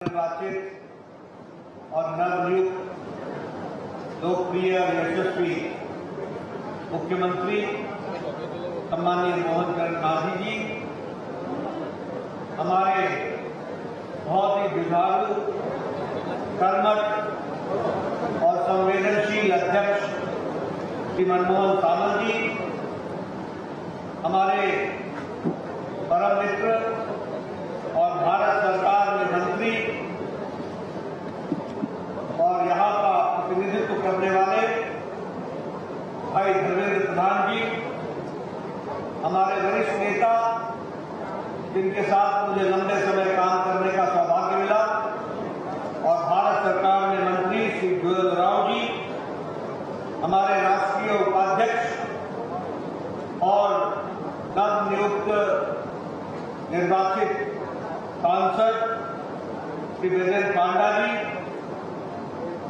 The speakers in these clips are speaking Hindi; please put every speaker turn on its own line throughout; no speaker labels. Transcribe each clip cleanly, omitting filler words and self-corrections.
निर्वाचित और नवनियुक्त लोकप्रिय यशस्वी मुख्यमंत्री सम्माननीय मोहन चरण मांझी जी, हमारे बहुत ही जुझारू, कर्मठ और संवेदनशील अध्यक्ष श्री मनमोहन सावंत जी, हमारे परम मित्र और भारत सरकार में मंत्री और यहाँ का प्रतिनिधित्व करने वाले भाई धर्मेंद्र प्रधान जी, हमारे वरिष्ठ नेता जिनके साथ मुझे लंबे समय काम करने का सौभाग्य मिला, और भारत सरकार में मंत्री श्री जुएल राव जी, हमारे राष्ट्रीय उपाध्यक्ष और नवनियुक्त निर्वाचित सांसद श्री वीरेंद्र पांडा जी,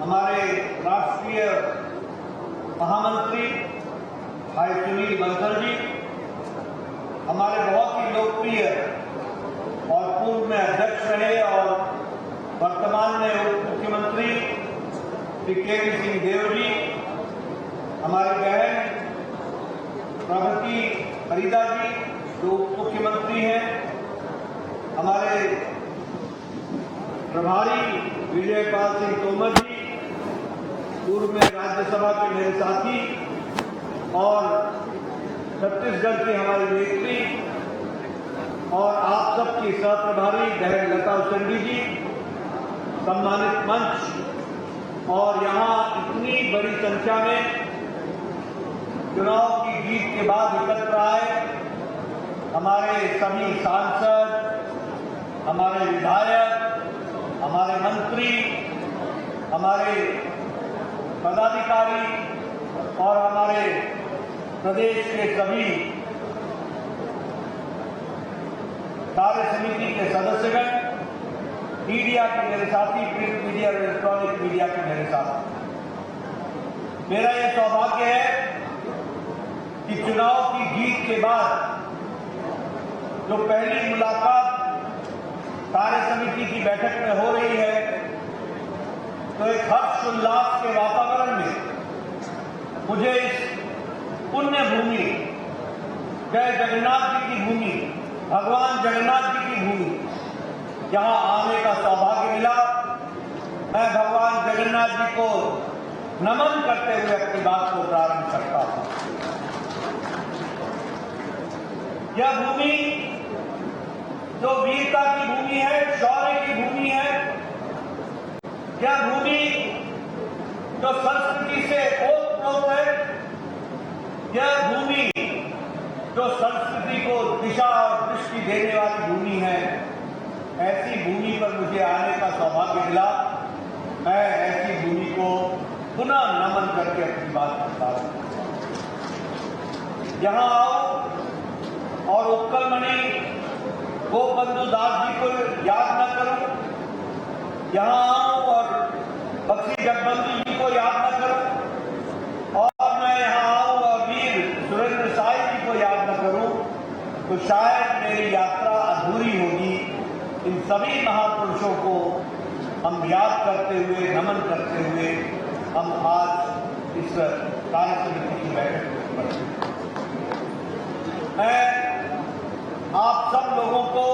हमारे राष्ट्रीय महामंत्री भाई सुनील बंसल जी, हमारे बहुत ही लोकप्रिय और पूर्व में अध्यक्ष रहे और वर्तमान में उप मुख्यमंत्री श्री केवी सिंह देव जी, हमारी बहन प्रगति परिदा जी जो उप मुख्यमंत्री हैं, हमारे प्रभारी विजयपाल सिंह तोमर जी, पूर्व में राज्यसभा के मेरे साथी और छत्तीसगढ़ की हमारी नेत्री, और आप सबकी सहप्रभारी बहन लता उसेंडी जी, सम्मानित मंच, और यहाँ इतनी बड़ी संख्या में चुनाव की जीत के बाद एकत्र आए हमारे सभी सांसद, हमारे विधायक, हमारे मंत्री, हमारे पदाधिकारी और हमारे प्रदेश के सभी कार्य समिति के सदस्यगण, मीडिया के मेरे साथी, प्रिंट मीडिया और इलेक्ट्रॉनिक मीडिया के मेरे साथी, मेरा यह सौभाग्य है कि चुनाव की जीत के बाद जो पहली मुलाकात कार्य समिति की बैठक में हो रही है, तो एक हर्ष उल्लास के वातावरण में मुझे इस पुण्य भूमि, जय जगन्नाथ जी की भूमि, भगवान जगन्नाथ जी की भूमि, यहां आने का सौभाग्य मिला। मैं भगवान जगन्नाथ जी को नमन करते हुए अपनी बात को प्रारंभ करता हूं। यह भूमि जो वीरता की भूमि है, शौर्य की भूमि है, यह भूमि जो संस्कृति से ओतप्रोत है, यह भूमि जो संस्कृति को दिशा और दृष्टि देने वाली भूमि है, ऐसी भूमि पर मुझे आने का सौभाग्य मिला। मैं ऐसी भूमि को पुनः नमन करके अपनी बात करता हूं। यहां आओ और उत्कलमणि गोपबंधु दास जी को याद न करूं, यहां आऊं और बख्शी जगबंधु जी को याद न करूं, और मैं यहां आऊं और वीर सुरेंद्र साई जी को याद न करूं, तो शायद मेरी यात्रा अधूरी होगी। इन सभी महापुरुषों को हम याद करते हुए, नमन करते हुए हम आज इस कार्य समिति की बैठक में बैठे। मैं आप सब लोगों को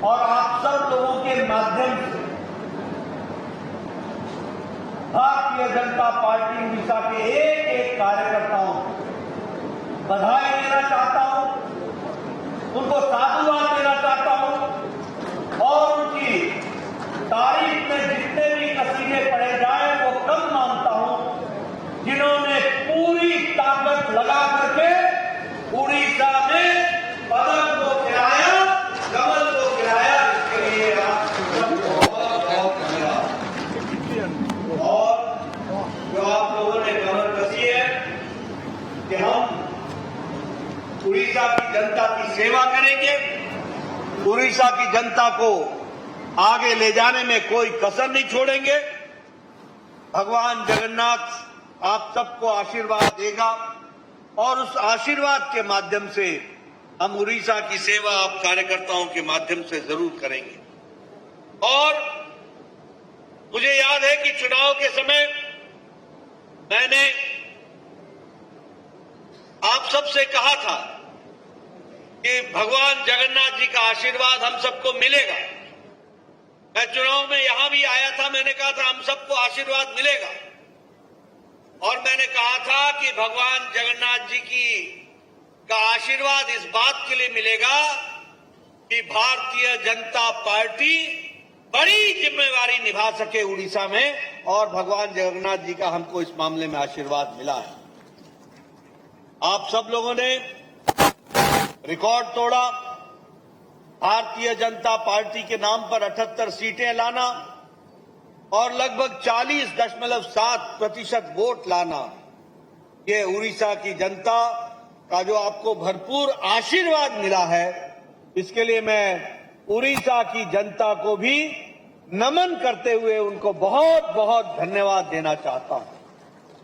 और आप सब लोगों के माध्यम से भारतीय जनता पार्टी उड़ीसा के एक एक कार्यकर्ताओं को बधाई देना चाहता हूं, उनको साधुवाद देना चाहता हूं, और उनकी तारीफ में जितने भी कसीदे पढ़े जाए वो कम मानता हूं, जिन्होंने पूरी ताकत लगा करके उड़ीसा में पदक को गिराया, कमल को गिराया। इसके लिए आप सबको बहुत बहुत धन्यवाद। और जो आप लोगों ने कमर कसी है कि हम उड़ीसा की जनता की सेवा करेंगे, उड़ीसा की जनता को आगे ले जाने में कोई कसर नहीं छोड़ेंगे। भगवान जगन्नाथ आप सबको आशीर्वाद देगा और उस आशीर्वाद के माध्यम से हम उड़ीसा की सेवा आप कार्यकर्ताओं के माध्यम से जरूर करेंगे। और मुझे याद है कि चुनाव के समय मैंने आप सबसे कहा था कि भगवान जगन्नाथ जी का आशीर्वाद हम सबको मिलेगा। मैं चुनाव में यहां भी आया था, मैंने कहा था हम सबको आशीर्वाद मिलेगा और मैंने कहा था कि भगवान जगन्नाथ जी का आशीर्वाद इस बात के लिए मिलेगा कि भारतीय जनता पार्टी बड़ी जिम्मेवारी निभा सके उड़ीसा में, और भगवान जगन्नाथ जी का हमको इस मामले में आशीर्वाद मिला है। आप सब लोगों ने रिकॉर्ड तोड़ा। भारतीय जनता पार्टी के नाम पर 78 सीटें लाना और लगभग 40.7% वोट लाना, ये उड़ीसा की जनता का जो आपको भरपूर आशीर्वाद मिला है, इसके लिए मैं उड़ीसा की जनता को भी नमन करते हुए उनको बहुत बहुत धन्यवाद देना चाहता हूं।